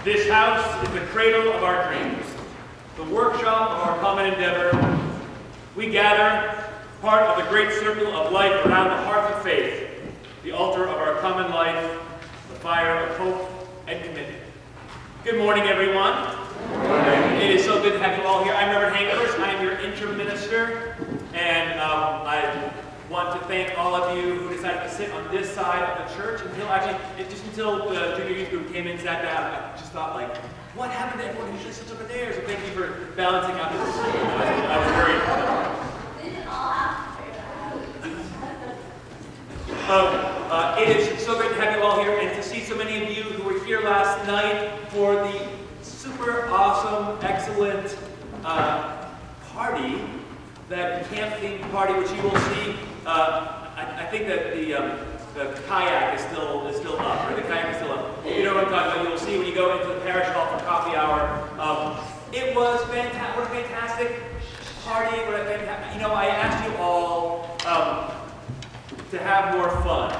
This house is the cradle of our dreams, the workshop of our common endeavor. We gather, part of the great circle of life around the hearth of faith, the altar of our common life, the fire of hope and commitment. Good morning, everyone. Good morning. It is so good to have you all here. I'm Reverend Hank Hurst. I am your interim minister, and I want to thank all of you who decided to sit on this side of the church until the junior youth group came in and sat down. I just thought, like, what happened to everyone who just sits over there? So thank you for balancing out this. I was worried. It is so great to have you all here and to see so many of you who were here last night for the super awesome, excellent party, that camp-themed party, which you will see. I think that the kayak is still up, or the kayak is still up. You know what I'm talking about? You'll see when you go into the parish hall for coffee hour. It was fantastic. What a fantastic party! What a fantastic! You know, I asked you all to have more fun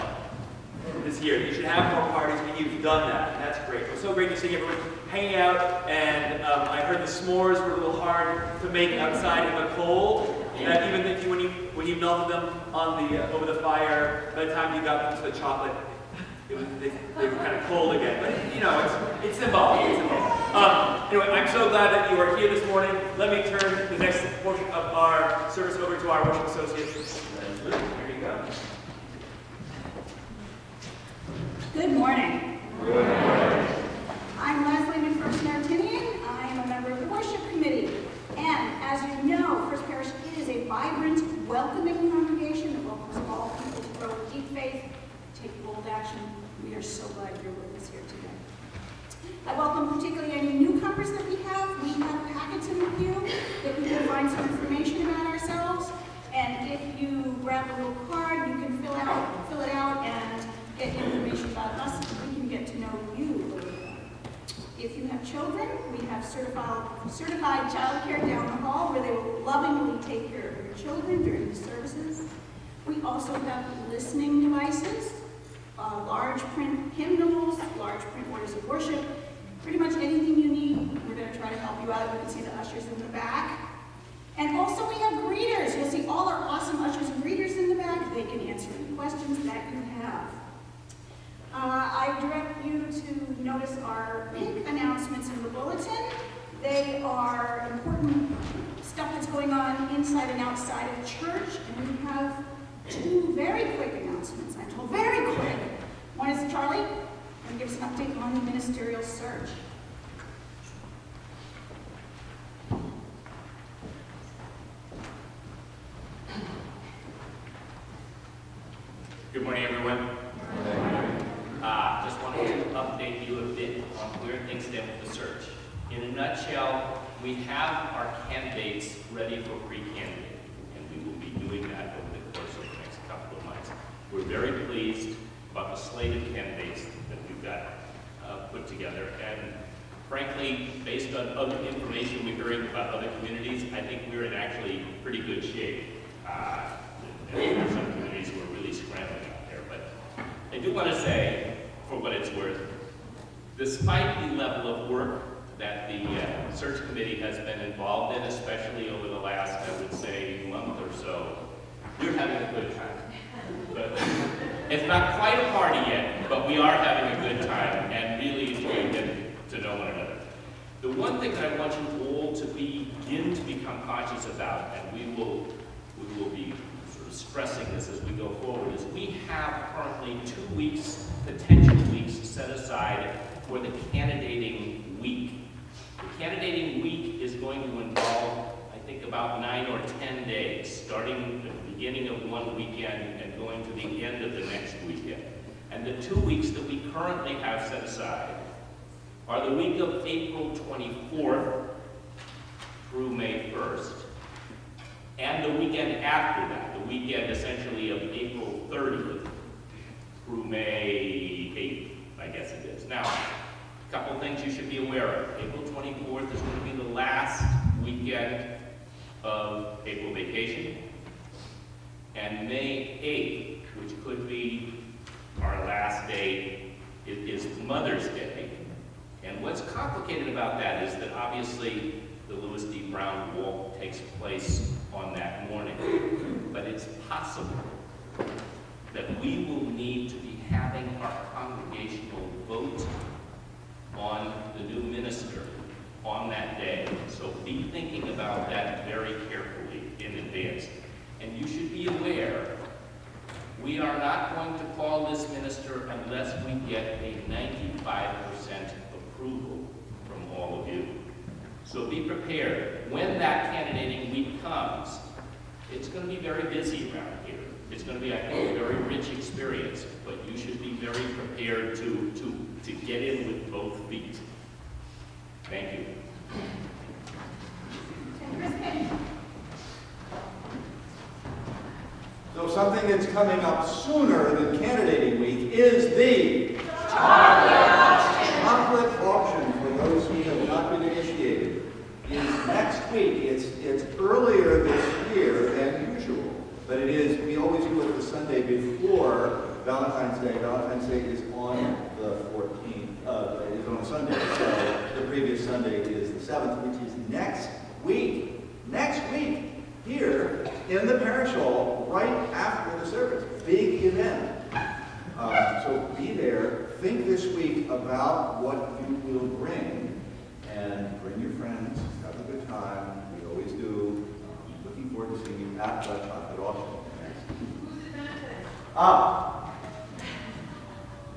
this year. You should have more parties, and you've done that. And that's great. It was so great to see everyone hanging out, and I heard the s'mores were a little hard to make outside in the cold. And even if when you melted them on over the fire, by the time you got them to the chocolate, they were kind of cold again. But you know, it's symbolic. It's symbolic. Anyway, I'm so glad that you are here this morning. Let me turn the next portion of our service over to our worship associate. Here you go. Good morning. Good morning. I'm Leslie McPherson-Artinian. I am a member of the worship committee. And as you know, First Parish is a vibrant, welcoming congregation that welcomes all people to grow in deep faith, take bold action. We are so glad you're with us here today. I welcome particularly any newcomers that we have. We have packets in the pew that you can find some information about ourselves. And if you grab a little card, you can fill it out and get information about us, and we can get to know you a little bit. If you have children, we have certified childcare down the hall where they will lovingly take care of your children during the services. We also have listening devices, large print hymnals, large print orders of worship, pretty much anything you need. We're going to try to help you out. You can see the ushers in the back. And also we have greeters. You'll see all our awesome ushers and greeters in the back. They can answer any questions that you have. I direct you to notice our pink announcements in the bulletin. They are important stuff that's going on inside and outside of church. And we have two very quick announcements. I'm told very quick. One is Charlie, going to give us an update on the ministerial search. Good morning, everyone. Just wanted to update you a bit on where things stand with the search. In a nutshell, we have our candidates ready for pre-candidate, and we will be doing that over the course of the next couple of months. We're very pleased about the slate of candidates that we've got put together, and frankly, based on other information we're hearing about other communities, I think we're in actually pretty good shape. There are some communities who are really scrambling out there, but I do want to say, for what it's worth, despite the level of work that the search committee has been involved in, especially over the last, I would say, month or so, we're having a good time. But it's not quite a party yet, but we are having a good time and really enjoying getting to know one another. The one thing that I want you all to begin to become conscious about, and we will be sort of stressing this as we go forward, is we have currently 2 weeks, potential weeks, set aside for the candidating week. The candidating week is going to involve, I think, about 9 or 10 days, starting at the beginning of one weekend and going to the end of the next weekend. And the 2 weeks that we currently have set aside are the week of April 24th through May 1st, and the weekend after that, the weekend essentially of April 30th through May 8th, I guess it is. Now, a couple things you should be aware of. April 24th is going to be the last weekend of April vacation, and May 8th, which could be our last day, is Mother's Day, and what's complicated about that is that obviously the Louis D. Brown walk takes place on that morning, but it's possible that we will need to be having our congregational vote on the new minister on that day. So be thinking about that very carefully in advance. And you should be aware, we are not going to call this minister unless we get a 95% approval from all of you. So be prepared. When that candidating week comes, it's going to be very busy around here. It's going to be, I think, a very rich experience, but you should be very prepared to get in with both feet. Thank you. So something that's coming up sooner than candidating week is the chocolate auction. For those who have not been initiated, is next week. It's earlier this year than usual, but it is. We always do it the Sunday before Valentine's Day. Valentine's Day is on the 14th. It is on Sunday, so the previous Sunday is the 7th, which is next week. Next week. Here in the parish hall, right after the service. Big event. So be there. Think this week about what you will bring, and bring your friends. Have a good time. We always do. Looking forward to seeing you at the chocolate auction.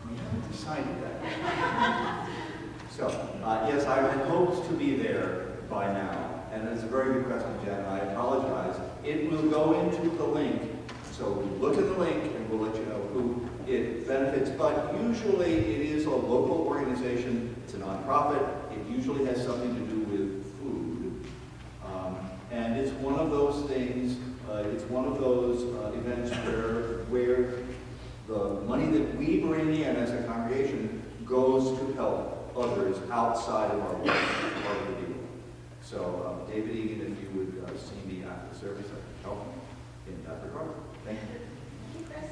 We haven't decided that. So, yes, I had hoped to be there by now. And it's a very good question, Jen, and I apologize. It will go into the link, so look at the link and we'll let you know who it benefits. But usually it is a local organization, it's a nonprofit, it usually has something to do with food. And it's one of those things, it's one of those events where the money that we bring in as a congregation goes to help others outside of our work, part of the deal. So, David Egan, if you would see me after the service, I can help in that regard. Thank you. Thank you, Chris.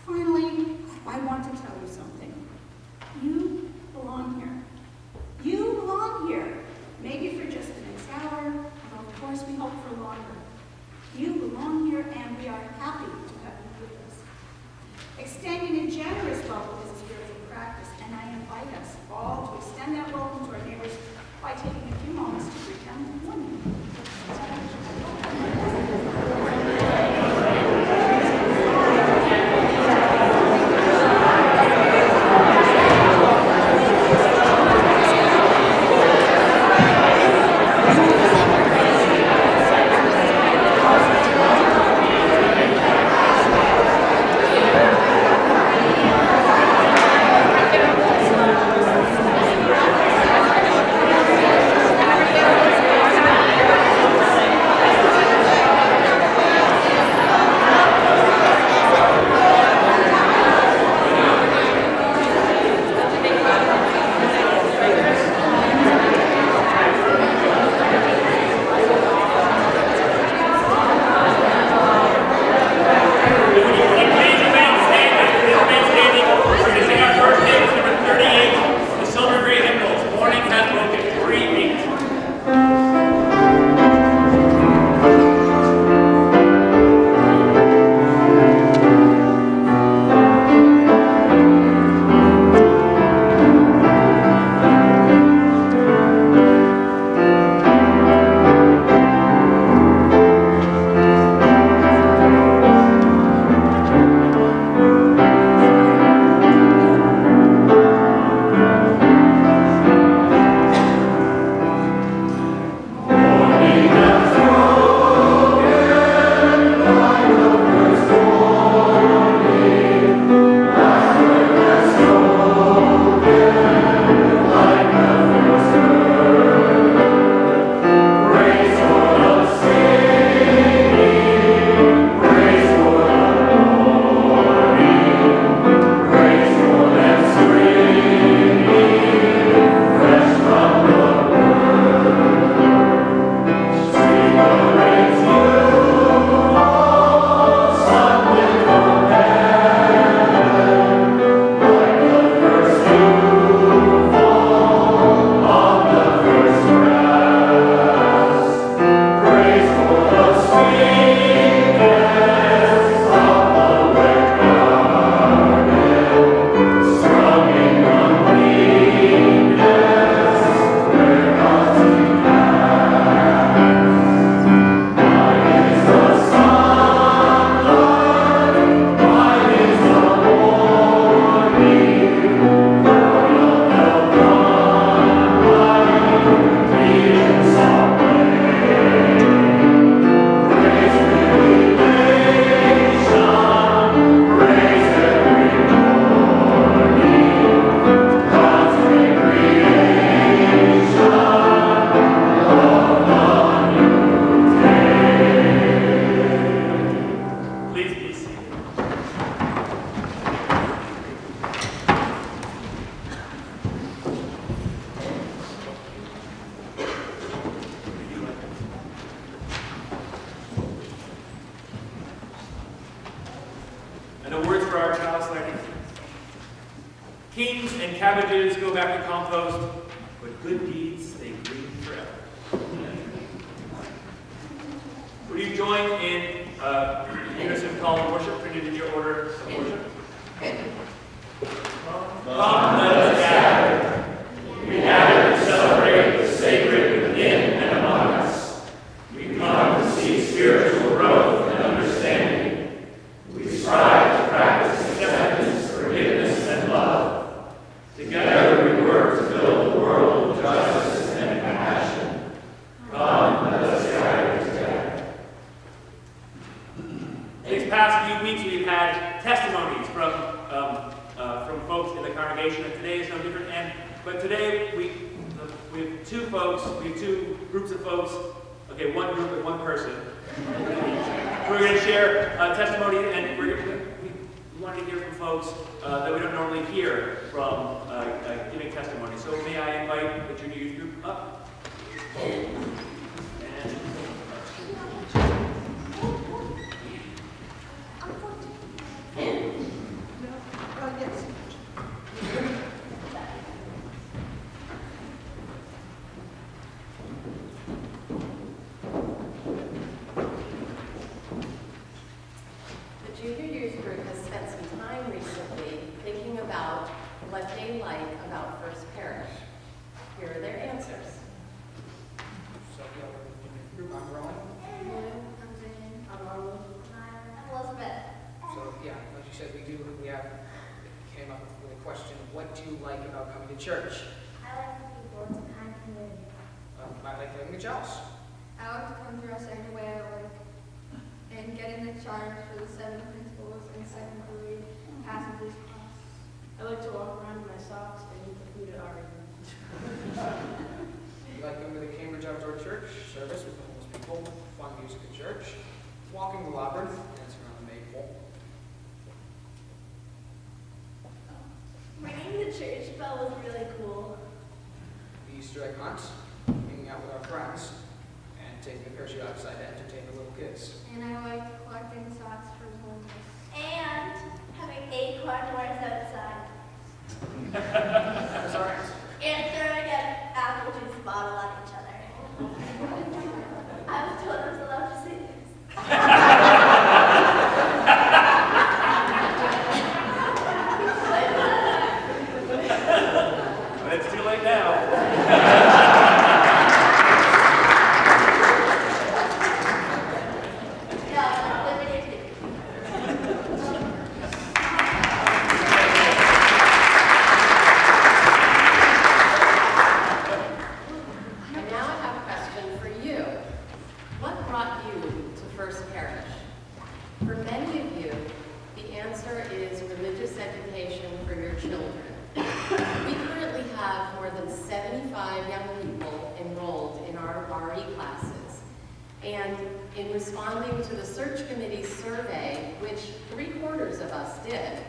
Finally, I want to tell you something. You belong here. You belong here. Maybe for just the next hour, and of course we hope for longer. You belong here, and we are happy to have you with us. Extending a generous welcome is a spiritual practice, and I invite us all to extend that welcome to our neighbors by taking a few moments to greet them with one. cabbages go back to compost, but good deeds stay green forever. Would you join in unison call to worship printed in your order of worship? Come, let us gather. We gather to celebrate the sacred within and among us. We come to seek spiritual growth and understanding. We strive to practice acceptance, forgiveness, and love. Together we work to build a world of justice and compassion. Come, let us gather together. These past few weeks we've had testimonies from folks in the congregation, and today is no different. But today we have two groups of folks. Okay, one group and one person. We're going to share testimony, and we want to hear from folks that we don't normally hear from giving testimony. So may I invite the junior youth group up? The junior youth group has spent some time recently thinking about what they like about First Parish. Here are their answers. So, group, I'm Rowan. I'm Elizabeth. So, yeah, like you said, we came up with a question, what do you like about coming to church? I like the people, it's a kind community. I like living with Giles. I like to come dress any way I like and getting the charge for the 7 principles in 2nd grade passages class. I like to walk around in my socks and eat the food at Ari. You like going to the Cambridge Outdoor Church service with the homeless people, fun music at church, walking the labyrinth, dancing around the maypole. Ringing the church bell was really cool. The Easter egg hunt, hanging out with our friends, and taking the parachute outside to entertain the little kids. And I liked collecting socks for the homeless. And having acorn wars outside. That was our answer. And throwing an apple juice bottle on each other. I was told I was allowed to say this. But it's too late now. Yeah, let me take it. And now I have a question for you. What brought you to First Parish? For many of you, the answer is religious education for your children. We currently have more than 75 young people enrolled in our RE classes. And in responding to the search committee's survey, which 3/4 of us did,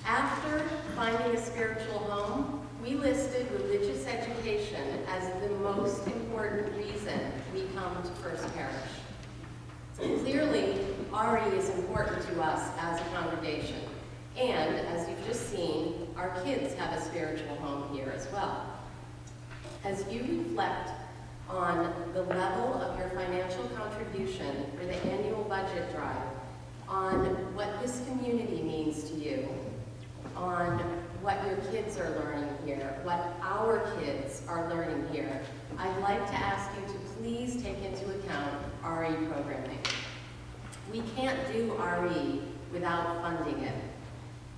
after finding a spiritual home, we listed religious education as the most important reason we come to First Parish. Clearly, RE is important to us as a congregation. And as you've just seen, our kids have a spiritual home here as well. As you reflect on the level of your financial contribution for the annual budget drive, on what this community means to you, on what your kids are learning here, what our kids are learning here, I'd like to ask you to please take into account RE programming. We can't do RE without funding it.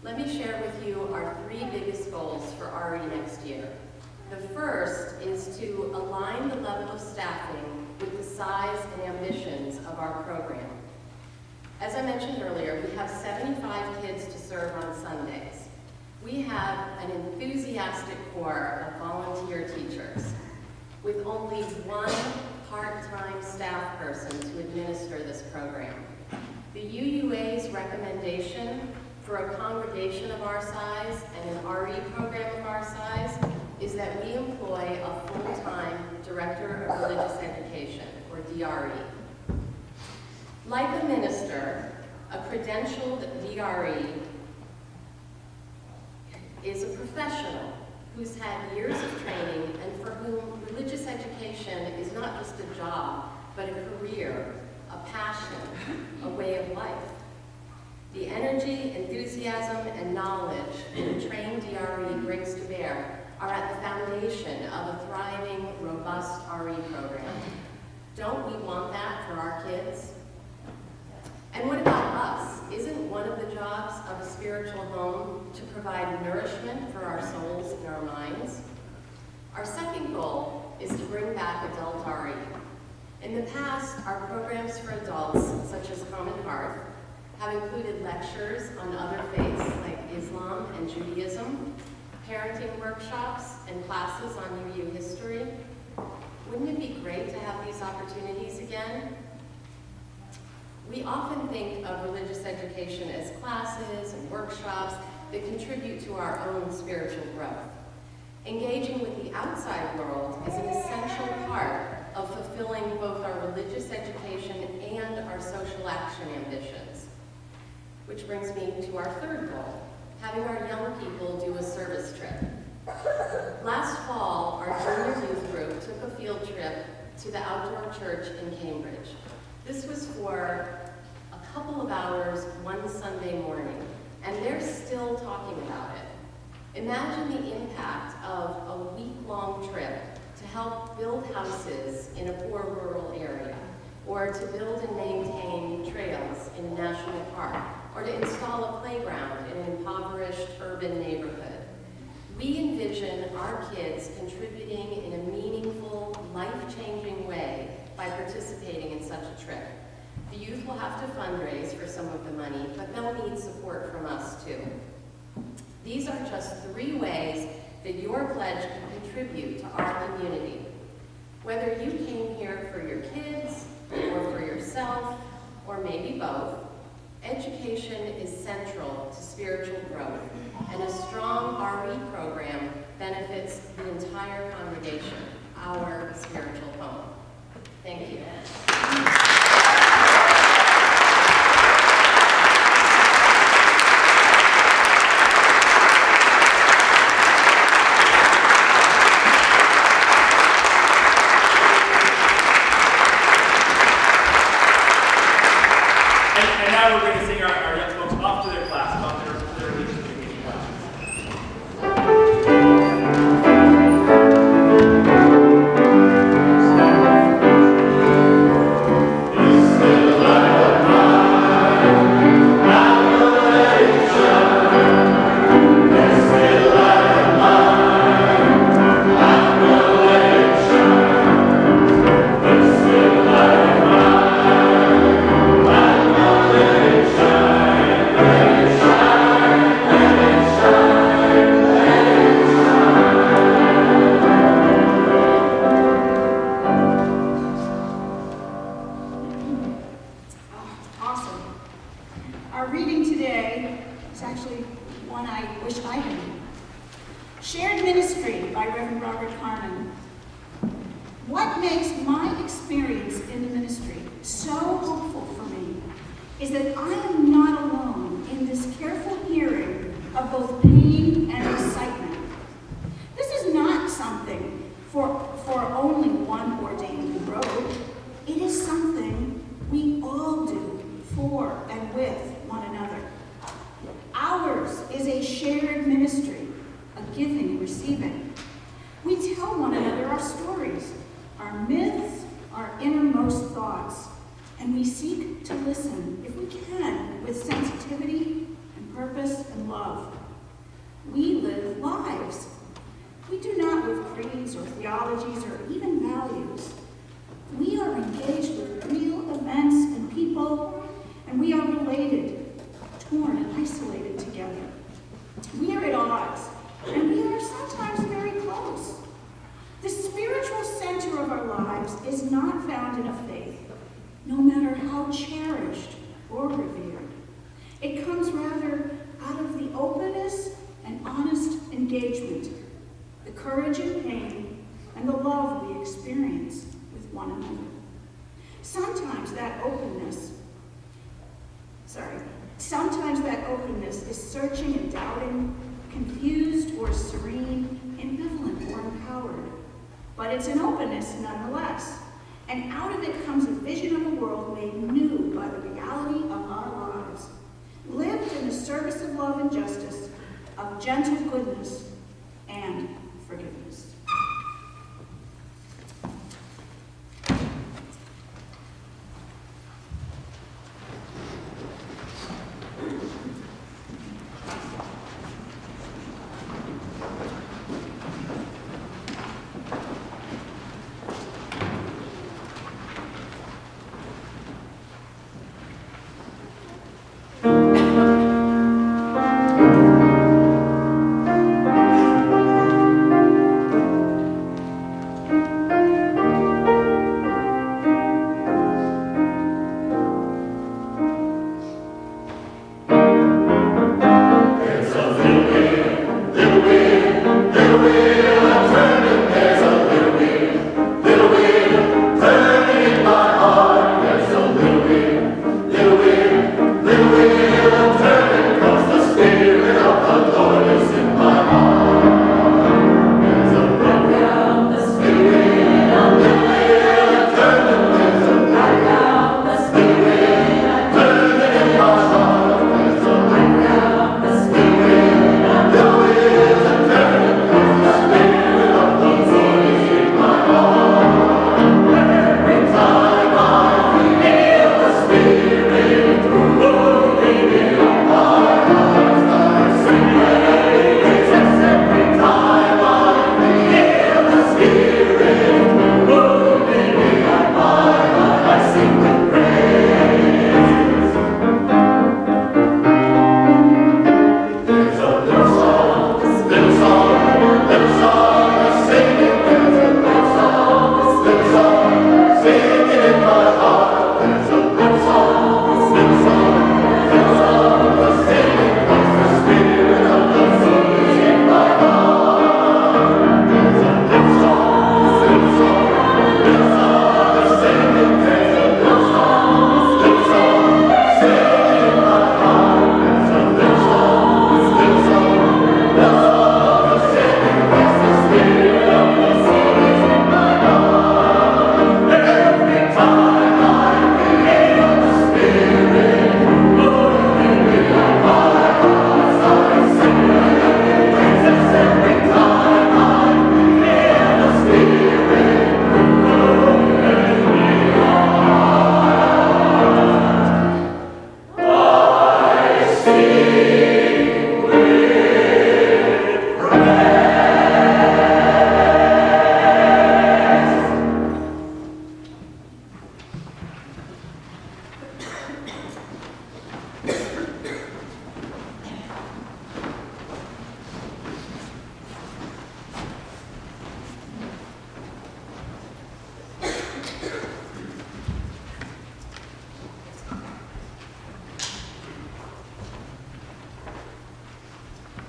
Let me share with you our 3 biggest goals for RE next year. The first is to align the level of staffing with the size and ambitions of our program. As I mentioned earlier, we have 75 kids to serve on Sundays. We have an enthusiastic corps of volunteer teachers with only 1 part-time staff person to administer this program. The UUA's recommendation for a congregation of our size and an RE program of our size is that we employ a full-time Director of Religious Education, or DRE. Like a minister, a credentialed DRE is a professional who's had years of training and for whom religious education is not just a job, but a career, a passion, a way of life. The energy, enthusiasm, and knowledge that a trained DRE brings to bear are at the foundation of a thriving, robust RE program. Don't we want that for our kids? And what about us? Isn't one of the jobs of a spiritual home to provide nourishment for our souls and our minds? Our second goal is to bring back adult RE. In the past, our programs for adults, such as Common Hearth, have included lectures on other faiths like Islam and Judaism, parenting workshops, and classes on UU history. Wouldn't it be great to have these opportunities again? We often think of religious education as classes and workshops that contribute to our own spiritual growth. Engaging with the outside world is an essential part of fulfilling both our religious education and our social action ambitions. Which brings me to our third goal, having our young people do a service trip. Last fall, our junior youth group took a field trip to the outdoor church in Cambridge. This was for a couple of hours one Sunday morning, and they're still talking about it. Imagine the impact of a week-long trip to help build houses in a poor rural area, or to build and maintain trails in a national park, or to install a playground in an impoverished urban neighborhood. We envision our kids contributing in a meaningful, life-changing way by participating in such a trip. The youth will have to fundraise for some of the money, but they'll need support from us too. These are just 3 ways that your pledge can contribute to our community. Whether you came here for your kids, or for yourself, or maybe both, education is central to spiritual growth, and a strong RE program benefits the entire congregation, our spiritual home. Thank you. And now we're going to sing our young folks off to their class about their religious education classes. Awesome. Our reading today is actually one I wish I had. Shared Ministry by Reverend Robert Carmen. What makes my experience in the ministry so hopeful for me is that I am not alone in this careful hearing of both pain and excitement. This is not something for only one ordained road. It is something we all do for and with one another. Ours is a shared ministry, a giving and receiving. We tell one another our stories, our myths, our innermost thoughts, and we seek to listen, if we can, with sensitivity and purpose and love. We live lives. We do not live creeds or theologies or even values. We are engaged with real events and people, and we are related, torn and isolated together. We are at odds, and we are sometimes very close. The spiritual center of our lives is not found in a faith, no matter how cherished or revered. It comes rather out of the openness and honest engagement, the courage in pain, and the love we experience with one another. Sometimes that openness is searching and doubting, confused or serene, ambivalent or empowered. But it's an openness nonetheless. And out of it comes a vision of a world made new by the reality of our lives, lived in the service of love and justice, of gentle goodness and forgiveness.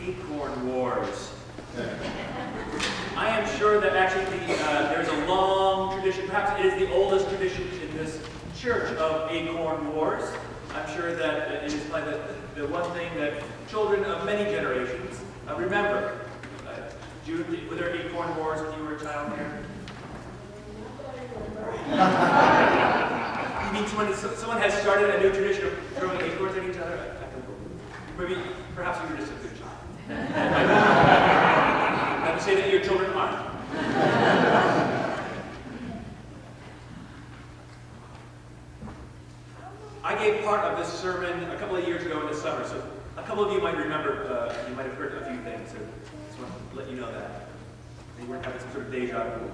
Acorn Wars. I am sure that actually there's a long tradition, perhaps it is the oldest tradition in this church of Acorn Wars. I'm sure that it is like the one thing that children of many generations remember. Jude, were there Acorn Wars when you were a child here? You mean someone has started a new tradition of throwing acorns at each other? Maybe, perhaps you were just a good child. Not to say that your children aren't. I gave part of this sermon a couple of years ago in the summer, so a couple of you might remember, you might have heard a few things, so I just want to let you know that. You weren't having some sort of deja vu.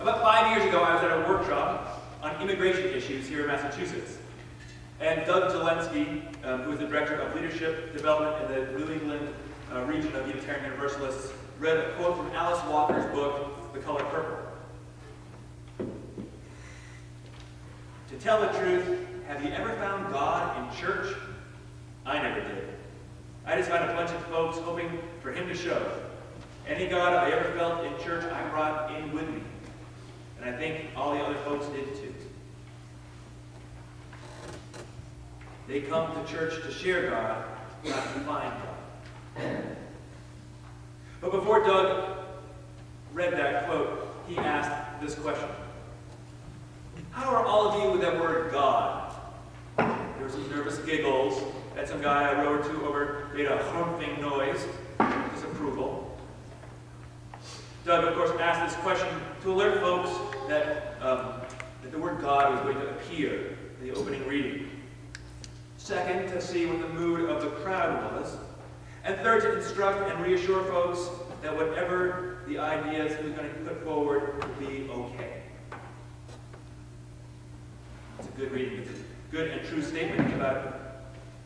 About 5 years ago, I was at a workshop on immigration issues here in Massachusetts. And Doug Zelensky, who is the Director of Leadership Development in the New England region of Unitarian Universalists, read a quote from Alice Walker's book, The Color Purple. To tell the truth, have you ever found God in church? I never did. I just found a bunch of folks hoping for him to show. Any God I ever felt in church, I brought in with me. And I think all the other folks did too. They come to church to share God, not to find God. But before Doug read that quote, he asked this question. How are all of you with that word God? There were some nervous giggles that some guy I rode to made a humping noise, disapproval. Doug, of course, asked this question to alert folks that the word God was going to appear in the opening reading. Second, to see what the mood of the crowd was. And third, to instruct and reassure folks that whatever the ideas he was going to put forward would be okay. It's a good reading. It's a good and true statement about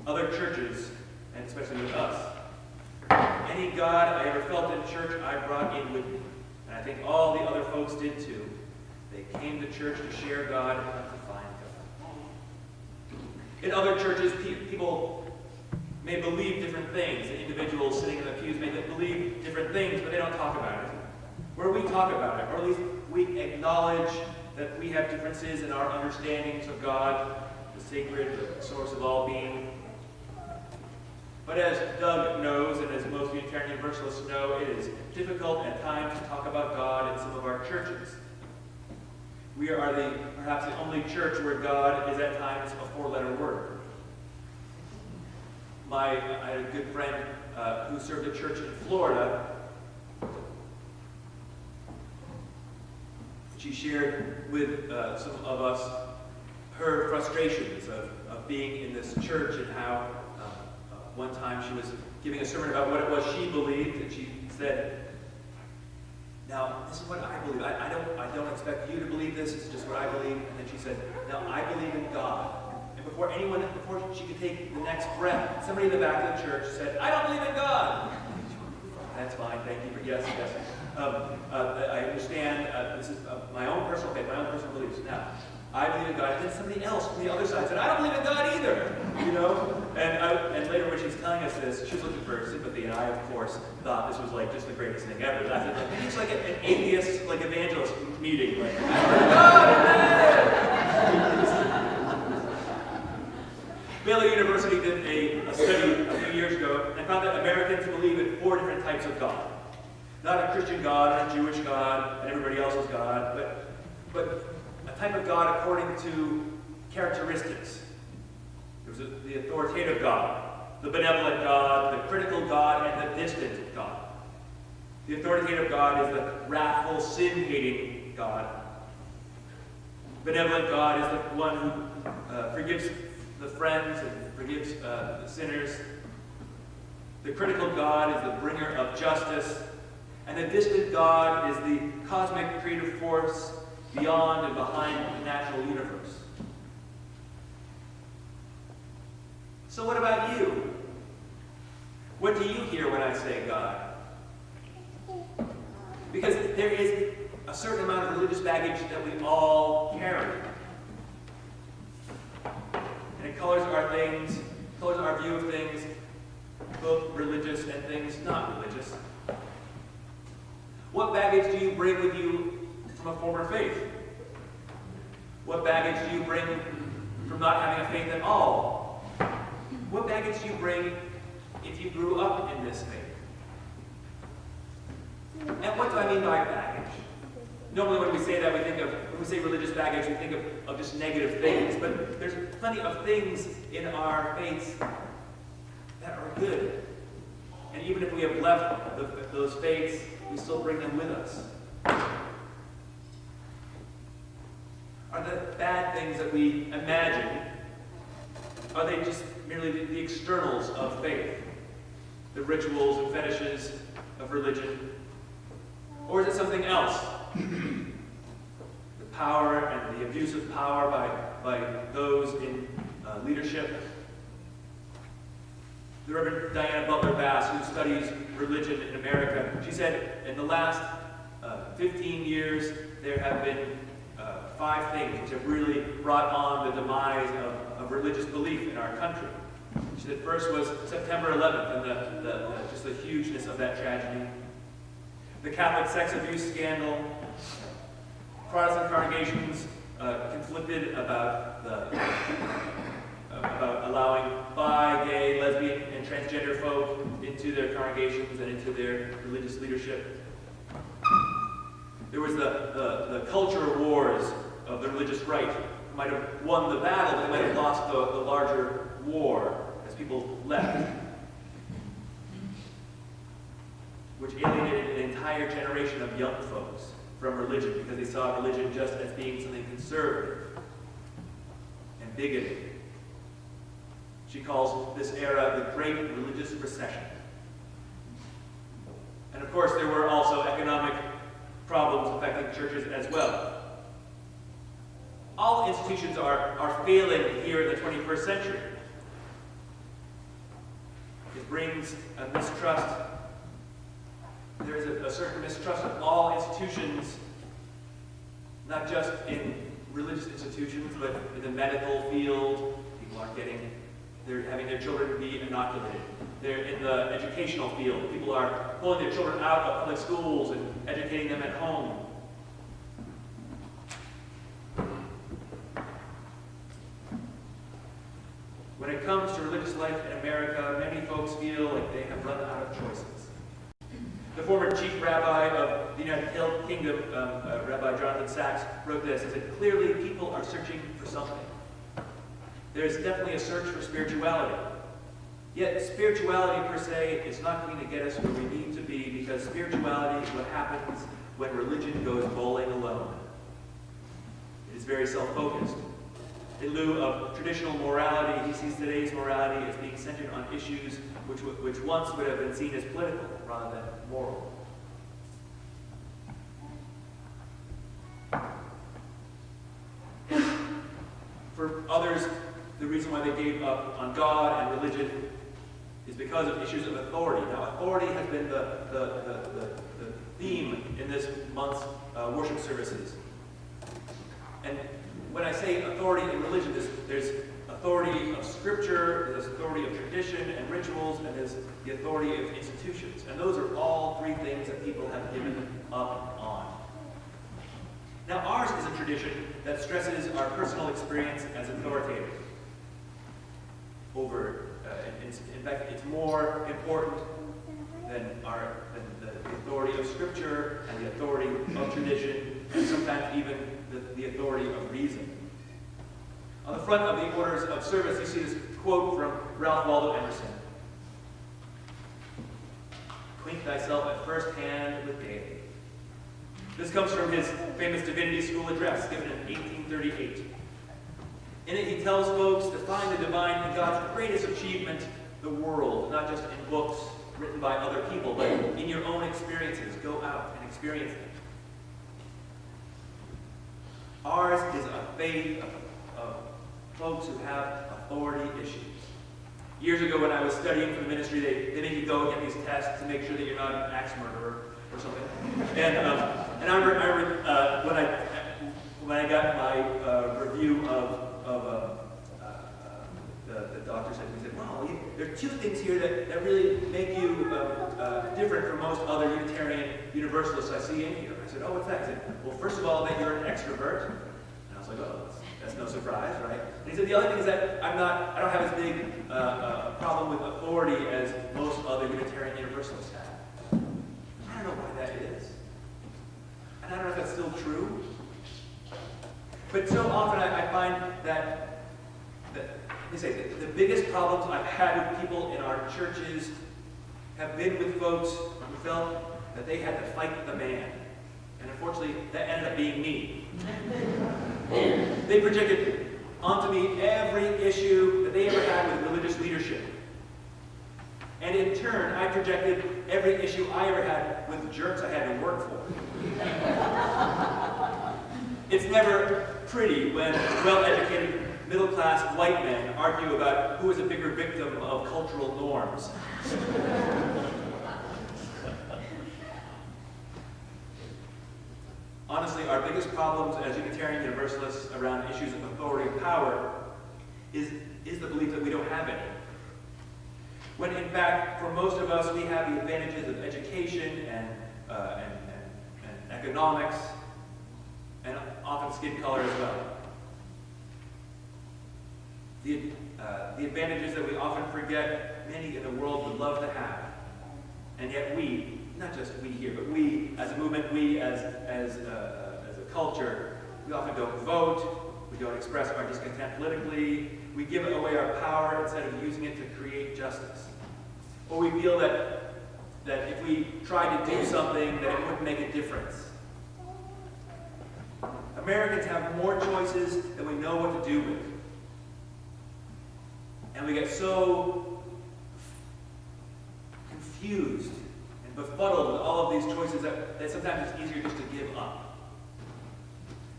other churches, and especially with us. Any God I ever felt in church, I brought in with me. And I think all the other folks did too. They came to church to share God and to find God. In other churches, people may believe different things. The individuals sitting in the pews may believe different things, but they don't talk about it. Where we talk about it, or at least we acknowledge that we have differences in our understandings of God, the sacred, the source of all being. But as Doug knows, and as most Unitarian Universalists know, it is difficult at times to talk about God in some of our churches. We are perhaps the only church where God is at times a four-letter word. I had a good friend who served a church in Florida. She shared with some of us her frustrations of being in this church and how one time she was giving a sermon about what it was she believed, and she said, now, this is what I believe. I don't expect you to believe this. It's just what I believe. And then she said, now, I believe in God. And before she could take the next breath, somebody in the back of the church said, I don't believe in God. That's fine. Thank you for yes. I understand. This is my own personal faith, my own personal beliefs. Now, I believe in God. And then somebody else from the other side said, I don't believe in God either. You know? And later when she was telling us this, she was looking for sympathy, and I, of course, thought this was like just the greatest thing ever. And I said, like, it's like an atheist, like evangelist meeting. Like, Baylor University did a study a few years ago and found that Americans believe in 4 different types of God. Not a Christian God, not a Jewish God, and everybody else's God, but a type of God according to characteristics. There's the authoritative God, the benevolent God, the critical God, and the distant God. The authoritative God is the wrathful, sin-hating God. Benevolent God is the one who forgives the friends and forgives the sinners. The critical God is the bringer of justice. And the distant God is the cosmic creative force beyond and behind the natural universe. So what about you? What do you hear when I say God? Because there is a certain amount of religious baggage that we all carry. And it colors our things, colors our view of things, both religious and things not religious. What baggage do you bring with you from a former faith? What baggage do you bring from not having a faith at all? What baggage do you bring if you grew up in this faith? And what do I mean by baggage? Normally when we say that, when we say religious baggage, we think of just negative things, but there's plenty of things in our faiths that are good. And even if we have left those faiths, we still bring them with us. Are the bad things that we imagine, are they just merely the externals of faith? The rituals and fetishes of religion? Or is it something else? The power and the abuse of power by those in leadership. The Reverend Diana Butler Bass, who studies religion in America, she said in the last 15 years there have been 5 things which have really brought on the demise of religious belief in our country. She said first was September 11th and just the hugeness of that tragedy. The Catholic sex abuse scandal. Protestant congregations conflicted about about allowing bi, gay, lesbian, and transgender folk into their congregations and into their religious leadership. There was the culture wars of the religious right. Who might have won the battle, but they might have lost the larger war as people left, which alienated an entire generation of young folks from religion because they saw religion just as being something conservative and bigoted. She calls this era the Great Religious Recession. And of course, there were also economic problems affecting churches as well. All institutions are failing here in the 21st century. It brings a mistrust. There is a certain mistrust of all institutions, not just in religious institutions, but in the medical field. People aren't they're having their children be inoculated. They're in the educational field. People are pulling their children out of public schools and educating them at home. When it comes to religious life in America, many folks feel like they have run out of choices. The former chief rabbi of the United Kingdom, Rabbi Jonathan Sachs, wrote this. He said, "Clearly, people are searching for something. There's definitely a search for spirituality. Yet, spirituality per se is not going to get us where we need to be, because spirituality is what happens when religion goes bowling alone. It is very self-focused. In lieu of traditional morality, he sees today's morality as being centered on issues which once would have been seen as political rather than moral." For others, the reason why they gave up on God and religion is because of issues of authority. Now, authority has been the theme in this month's worship services. And when I say authority in religion, there's authority of Scripture, there's authority of tradition and rituals, and there's the authority of institutions. And those are all three things that people have given up on. Now, ours is a tradition that stresses our personal experience as authoritative. In fact, it's more important than the authority of Scripture and the authority of tradition, and sometimes even the authority of reason. On the front of the orders of service, you see this quote from Ralph Waldo Emerson. "Acquaint thyself at first hand with gaiety." This comes from his famous Divinity School address given in 1838. In it, he tells folks to find the divine in God's greatest achievement, the world, not just in books written by other people, but in your own experiences. Go out and experience them. Ours is a faith of folks who have authority issues. Years ago, when I was studying for the ministry, they make you go and get these tests to make sure that you're not an axe murderer or something. And I remember when I got my review of the doctor said, "Well, there are two things here that really make you different from most other Unitarian Universalists I see in here." I said, "Oh, what's that?" He said, "Well, first of all, that you're an extrovert." And I was like, "Oh, that's no surprise, right?" And he said, "The other thing is that I don't have as big a problem with authority as most other Unitarian Universalists have." I don't know why that is. And I don't know if that's still true. But so often I find that the biggest problems I've had with people in our churches have been with folks who felt that they had to fight the man. And unfortunately, that ended up being me. They projected onto me every issue that they ever had with religious leadership. And in turn, I projected every issue I ever had with the jerks I had to work for. It's never pretty when well-educated, middle-class white men argue about who is a bigger victim of cultural norms. Honestly, our biggest problems as Unitarian Universalists around issues of authority and power is the belief that we don't have any. When in fact, for most of us, we have the advantages of education and economics, and often skin color as well. the advantages that we often forget many in the world would love to have. And yet we, not just we here, but we as a movement, we as a culture, we often don't vote, we don't express our discontent politically, we give away our power instead of using it to create justice. Or we feel that if we tried to do something, that it wouldn't make a difference. Americans have more choices than we know what to do with. And we get so confused and befuddled with all of these choices that sometimes it's easier just to give up.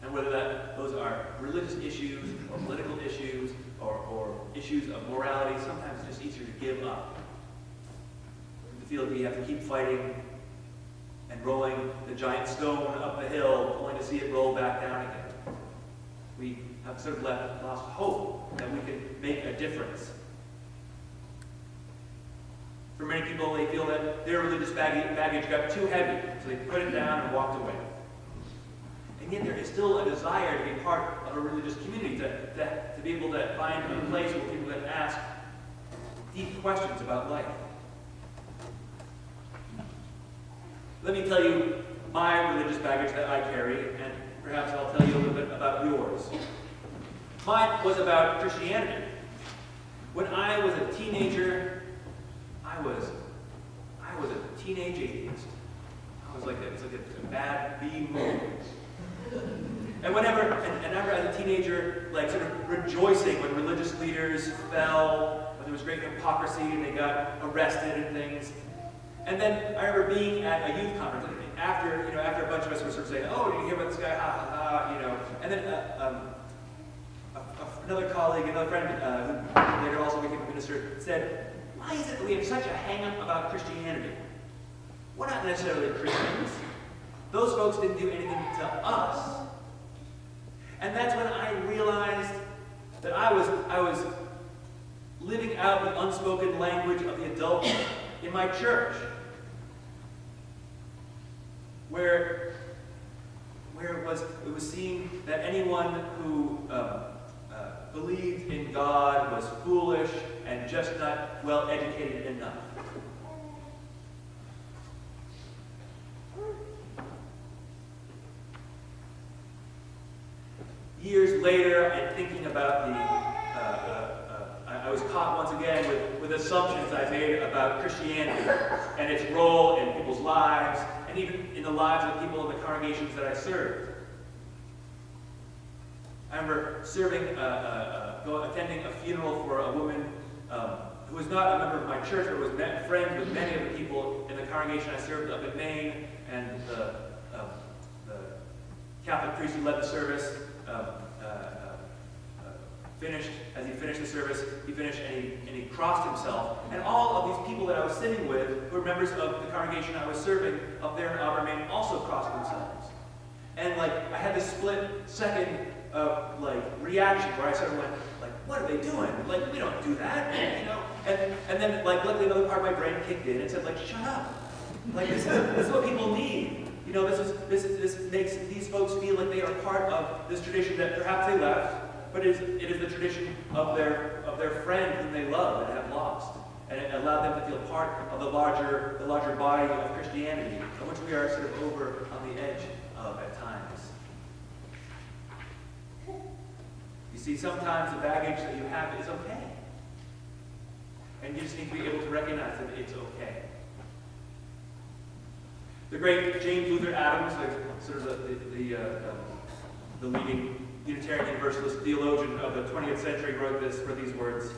And whether those are religious issues or political issues or issues of morality, sometimes it's just easier to give up. To feel that we have to keep fighting and rolling the giant stone up the hill, only to see it roll back down again. We have sort of lost hope that we can make a difference. For many people, they feel that their religious baggage got too heavy, so they put it down and walked away. And yet there is still a desire to be part of a religious community, to be able to find a place where people can ask deep questions about life. Let me tell you my religious baggage that I carry, and perhaps I'll tell you a little bit about yours. Mine was about Christianity. When I was a teenager, I was a teenage atheist. It was like a bad B movie. And whenever as a teenager, like sort of rejoicing when religious leaders fell, when there was great hypocrisy and they got arrested and things. And then I remember being at a youth conference after a bunch of us were sort of saying, "Oh, did you hear about this guy?" Ha ha ha, And then another colleague, another friend who later also became a minister, said, "Why is it that we have such a hang-up about Christianity? We're not necessarily Christians. Those folks didn't do anything to us." And that's when I realized that I was living out the unspoken language of the adult in my church, where it was seen that anyone who believed in God was foolish and just not well educated enough. Years later, and thinking about I was caught once again with assumptions I made about Christianity and its role in people's lives, and even in the lives of people in the congregations that I served. I remember attending a funeral for a woman who was not a member of my church, but was friends with many of the people in the congregation I served up in Maine, and the Catholic priest who led the service as he finished the service, he finished and he crossed himself. And all of these people that I was sitting with, who were members of the congregation I was serving up there in Auburn, Maine, also crossed themselves. And I had this split second reaction where I sort of went, what are they doing? We don't do that, And then luckily another part of my brain kicked in and said, shut up. This is what people need. This makes these folks feel like they are part of this tradition that perhaps they left, but it is the tradition of their friend whom they love and have lost. And it allowed them to feel part of the larger body of Christianity, of which we are sort of over on the edge of at times. You see, sometimes the baggage that you have is okay. And you just need to be able to recognize that it's okay. The great James Luther Adams, sort of the leading Unitarian Universalist theologian of the 20th century, wrote these words: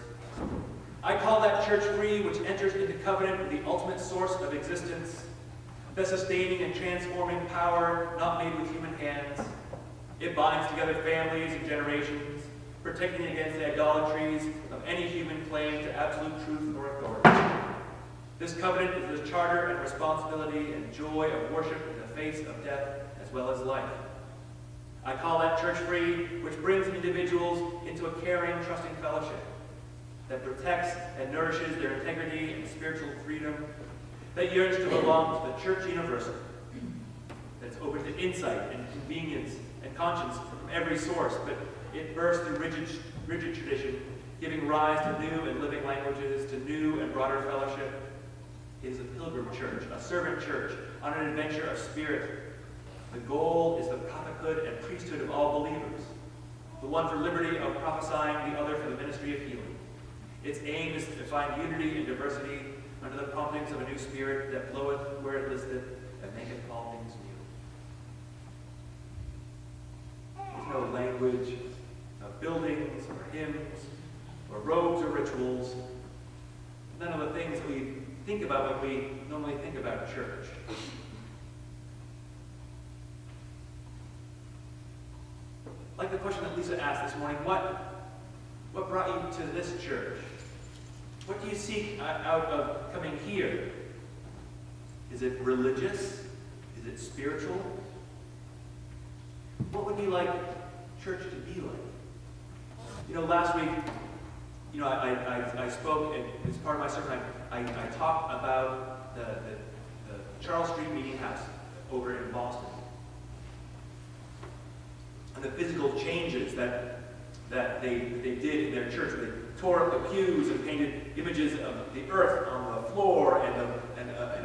"I call that church free which enters into covenant with the ultimate source of existence, the sustaining and transforming power not made with human hands. It binds together families and generations, protecting against the idolatries of any human claim to absolute truth or authority. This covenant is the charter and responsibility and joy of worship in the face of death as well as life. I call that church free, which brings individuals into a caring, trusting fellowship that protects and nourishes their integrity and spiritual freedom, that yearns to belong to the Church Universal, that's open to insight and convenience and conscience from every source, but it bursts through rigid tradition giving rise to new and living languages, to new and broader fellowship, is a pilgrim church, a servant church, on an adventure of spirit. The goal is the prophethood and priesthood of all believers, the one for liberty of prophesying, the other for the ministry of healing. Its aim is to find unity and diversity under the promptings of a new spirit that bloweth where it listeth, and maketh all things new. There's no language, no buildings, or hymns, or robes, or rituals. None of the things that we think about when we normally think about church. Like the question that Lisa asked this morning, what brought you to this church? What do you seek out of coming here? Is it religious? Is it spiritual? What would you like church to be like? Last week, I spoke, and as part of my sermon, I talked about the Charles Street Meeting House over in Boston, and the physical changes that they did in their church. They tore up the pews and painted images of the earth on the floor and of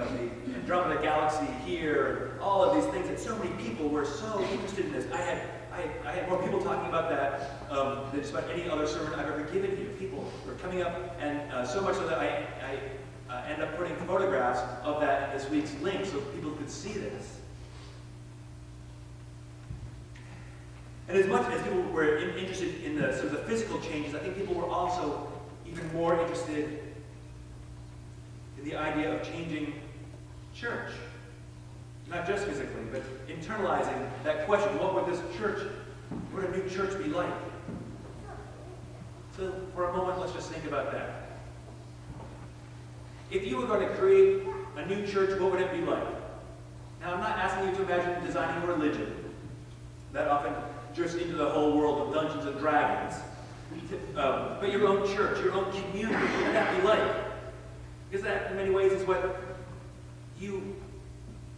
the Andromeda galaxy here, and all of these things. And so many people were so interested in this. I had more people talking about that than just about any other sermon I've ever given here. People were coming up, and so much so that I ended up putting photographs of that in this week's link so people could see this. And as much as people were interested in the sort of the physical changes, I think people were also even more interested in the idea of changing church. Not just physically, but internalizing that question, what would a new church be like? So for a moment, let's just think about that. If you were going to create a new church, what would it be like? Now, I'm not asking you to imagine designing a religion. That often drifts into the whole world of Dungeons and Dragons. But your own church, your own community, what would that be like? Because that, in many ways, is what you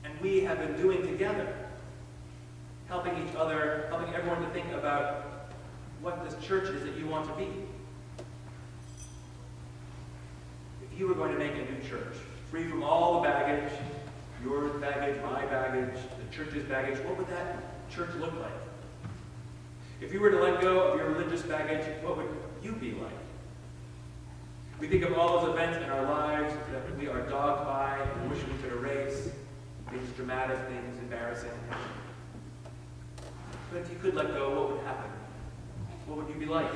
and we have been doing together. Helping each other, helping everyone to think about what this church is that you want to be. If you were going to make a new church, free from all the baggage, your baggage, my baggage, the church's baggage, what would that church look like? If you were to let go of your religious baggage, what would you be like? We think of all those events in our lives that we are dogged by and wish we could erase. Things dramatic, things embarrassing. But if you could let go, what would happen? What would you be like?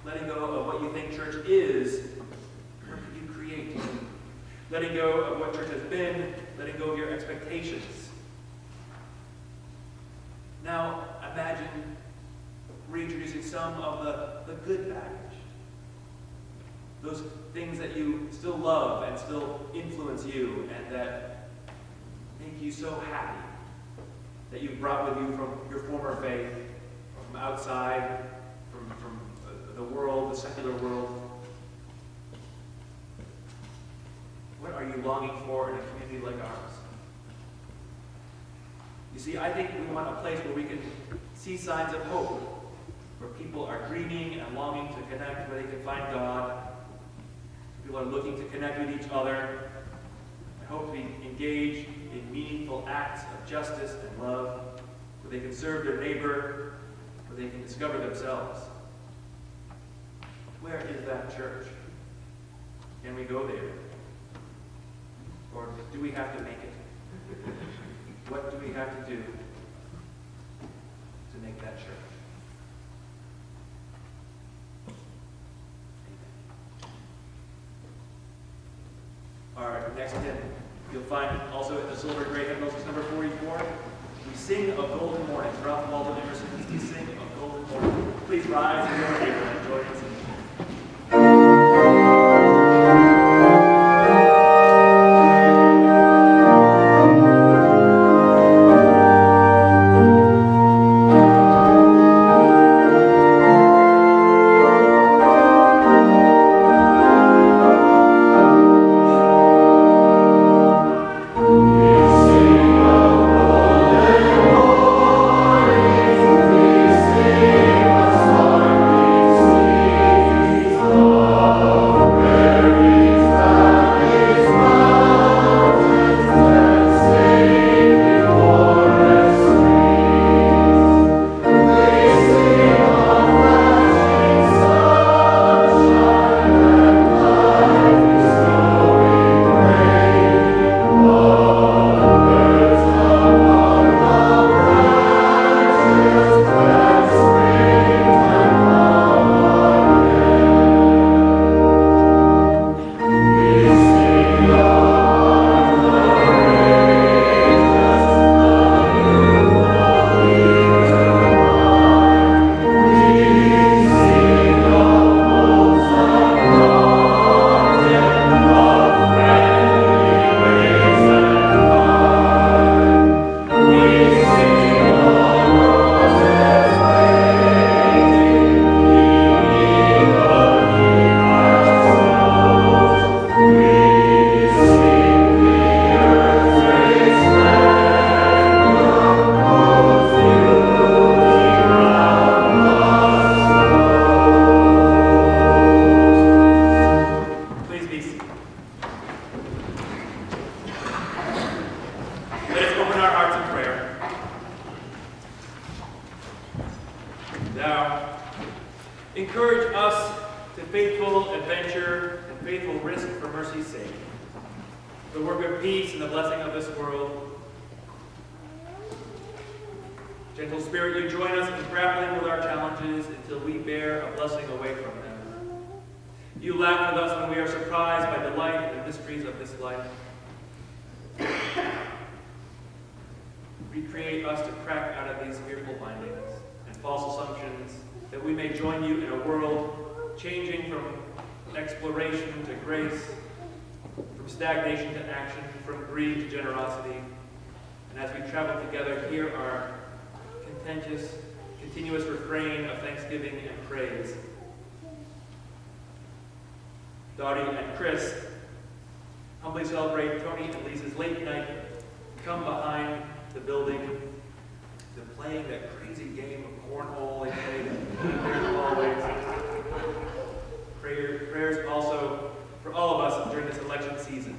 Letting go of what you think church is, what could you create? Letting go of what church has been, letting go of your expectations. Now, imagine reintroducing some of the good baggage. Those things that you still love and still influence you and that make you so happy that you've brought with you from your former faith, or from outside, from the world, the secular world. What are you longing for in a community like ours? You see, I think we want a place where we can see signs of hope, where people are dreaming and longing to connect, where they can find God. People are looking to connect with each other. I hope to be engaged in meaningful acts of justice and love, where they can serve their neighbor, where they can discover themselves. Where is that church? Can we go there? Or do we have to make it? What do we have to do to make that church? Our next hymn, you'll find also in the silver gray hymnals, is number 44. We sing of golden morning. Throughout the Milton University, we sing of golden morning. Please rise and join in and join us. Sing Encourage us to faithful adventure and faithful risk for mercy's sake. The work of peace and the blessing of this world. Gentle Spirit, you join us in grappling with our challenges until we bear a blessing away from them. You laugh with us when we are surprised by the light and mysteries of this life. Recreate us to crack out of these fearful bindings and false assumptions, that we may join you in a world changing from exploration to grace, from stagnation to action, from greed to generosity. And as we travel together, hear our continuous refrain of thanksgiving and praise. Dottie and Chris humbly celebrate Tony and Lisa's late night come behind the building. They're playing that crazy game of cornhole they played in their hallways. Prayers also for all of us during this election season.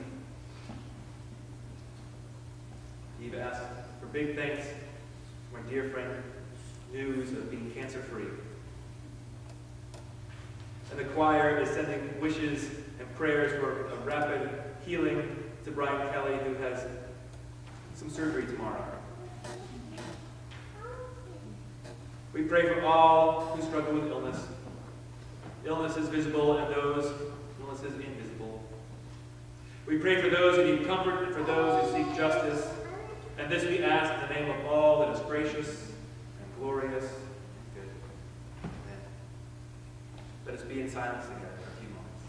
Eve asked for big thanks to my dear friend, news of being cancer-free. And the choir is sending wishes and prayers for a rapid healing to Brian Kelly, who has some surgery tomorrow. We pray for all who struggle with illness. Illness is visible and those illnesses invisible. We pray for those who need comfort and for those who seek justice. And this we ask in the name of all that is gracious and glorious and good. Amen. Let us be in silence together for a few moments.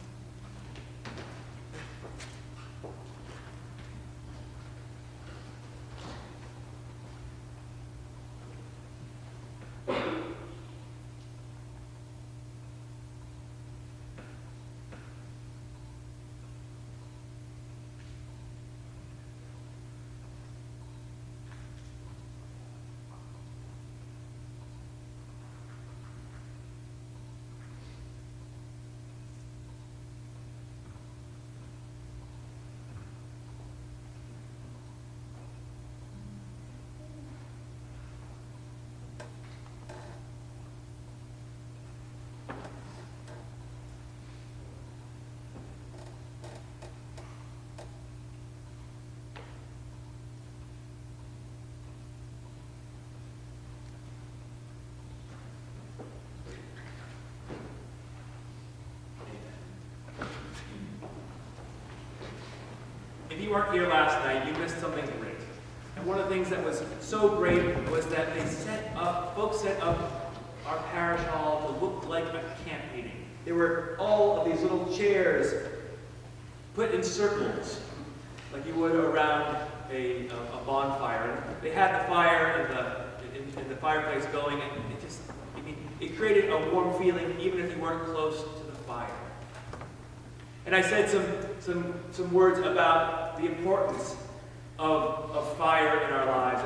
If you weren't here last night, you missed something great. And one of the things that was so great was that folks set up our parish hall to look like a camp meeting. There were all of these little chairs put in circles, like you would around a bonfire. And they had the fire in the fireplace going, and it created a warm feeling even if you weren't close to the fire. And I said some words about the importance of fire in our lives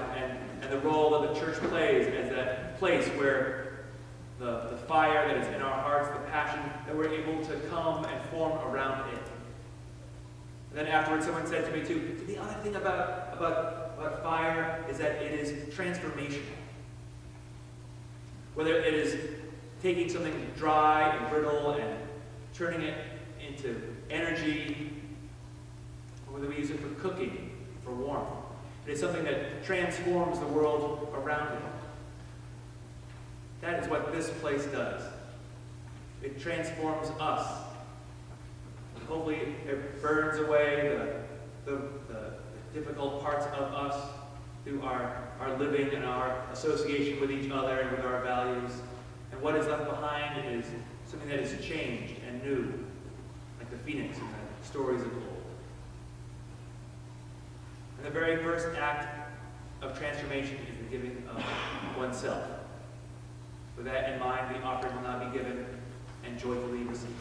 and the role that the church plays as that place where the fire that is in our hearts, the passion, that we're able to come and form around it. And then afterwards someone said to me too, the other thing about fire is that it is transformational. Whether it is taking something dry and brittle and turning it into energy, or whether we use it for cooking, for warmth. It is something that transforms the world around it. That is what this place does. It transforms us. And hopefully it burns away the difficult parts of us through our living and our association with each other and with our values. And what is left behind is something that is changed and new, like the phoenix in the stories of old. And the very first act of transformation is the giving of oneself. With that in mind, the offering will now be given and joyfully received.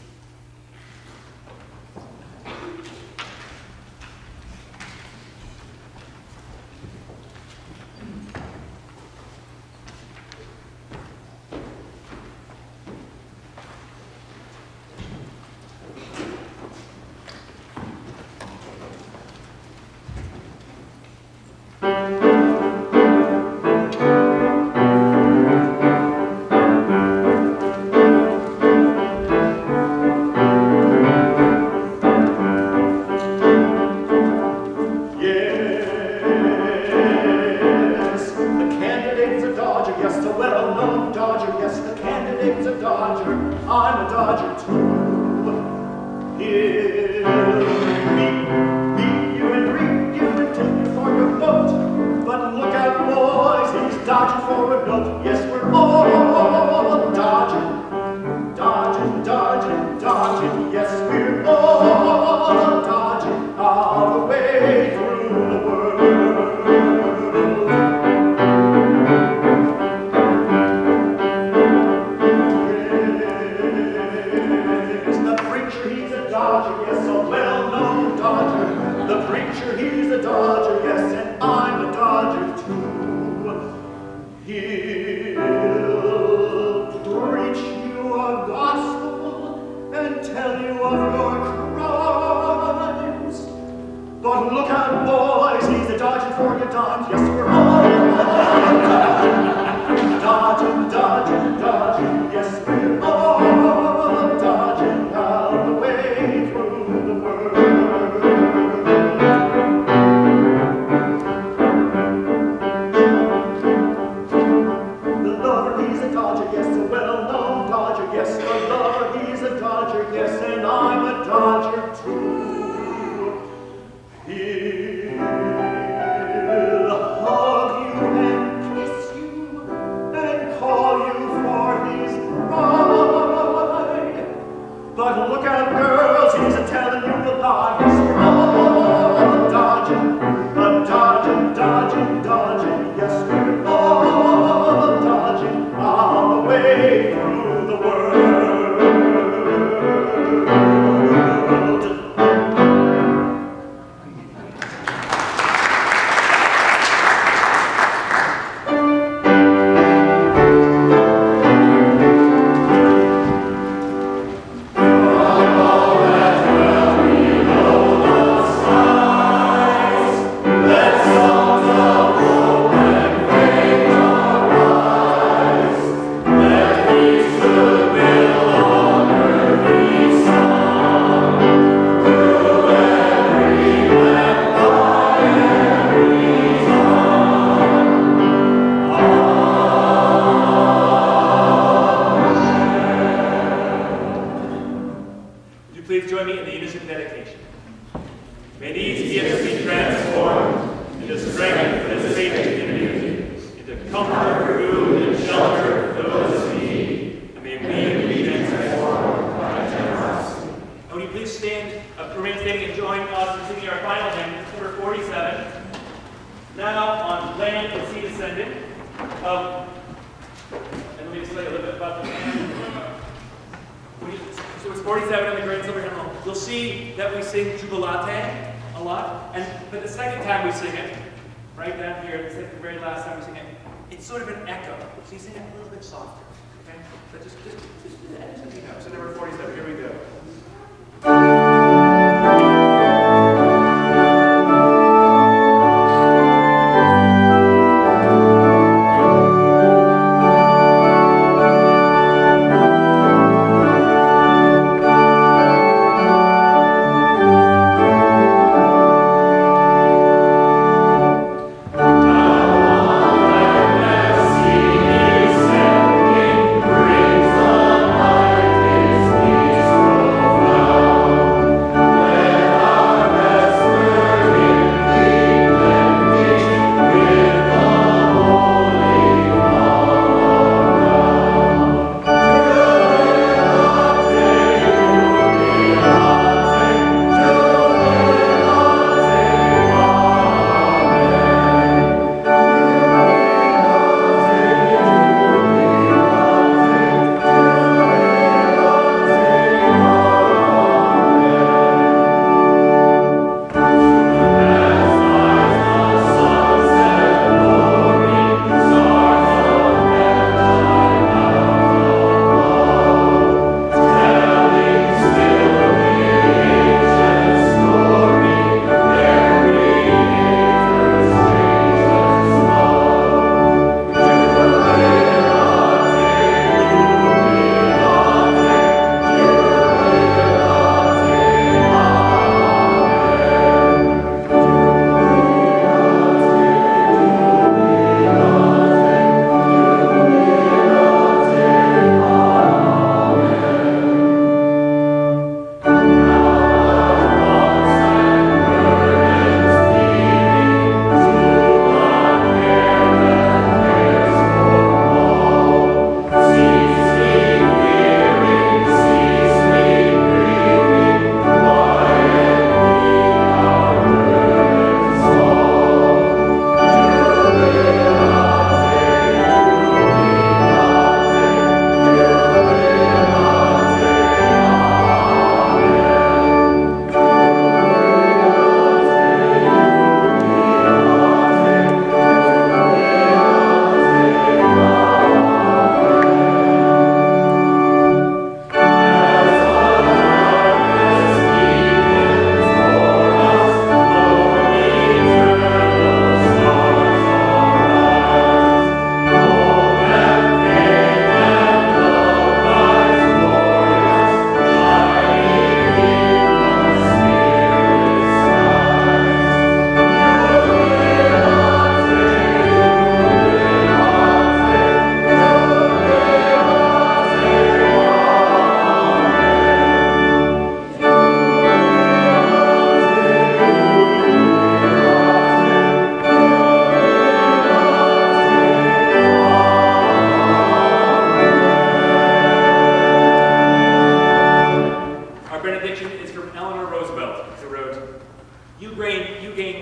out, boys, he's a dodging for your dimes. Yes, we're all dodging, dodging, dodging. Yes, we're all dodging out the way through the world. The lover, he's a dodger, yes, a well-known dodger. Yes, the lover, he's a dodger, yes, and I'm a dodger too. He'll hug you and kiss you and call you for his bride. But look out, girls, he's a-telling you a lie. Yes, we're all dodging, dodging, dodging, dodging. Yes, we're all dodging our way through the world. Please join me in the unison dedication. May these gifts be transformed into strength and safety in you, into comfort, food, and shelter for those in need, and may we be transformed by generosity. And would you please remain standing and join us in singing our final hymn, number 47. Now on Land and Sea Descendant. And let me just tell you a little bit about the band. So it's 47 in the Grand Silver Hymnal. You'll see that we sing Jubilate a lot, but the second time we sing it, right down here, the very last time we sing it, it's sort of an echo. So you sing it a little bit softer, okay? So just do that, so you know. So number 47, here we go. Brings the light his peace.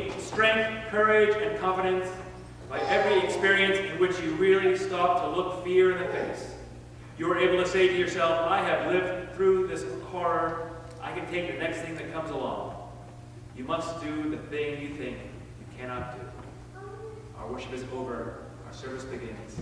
gain strength, courage, and confidence by every experience in which you really stop to look fear in the face. You are able to say to yourself, I have lived through this horror. I can take the next thing that comes along. You must do the thing you think you cannot do. Our worship is over. Our service begins.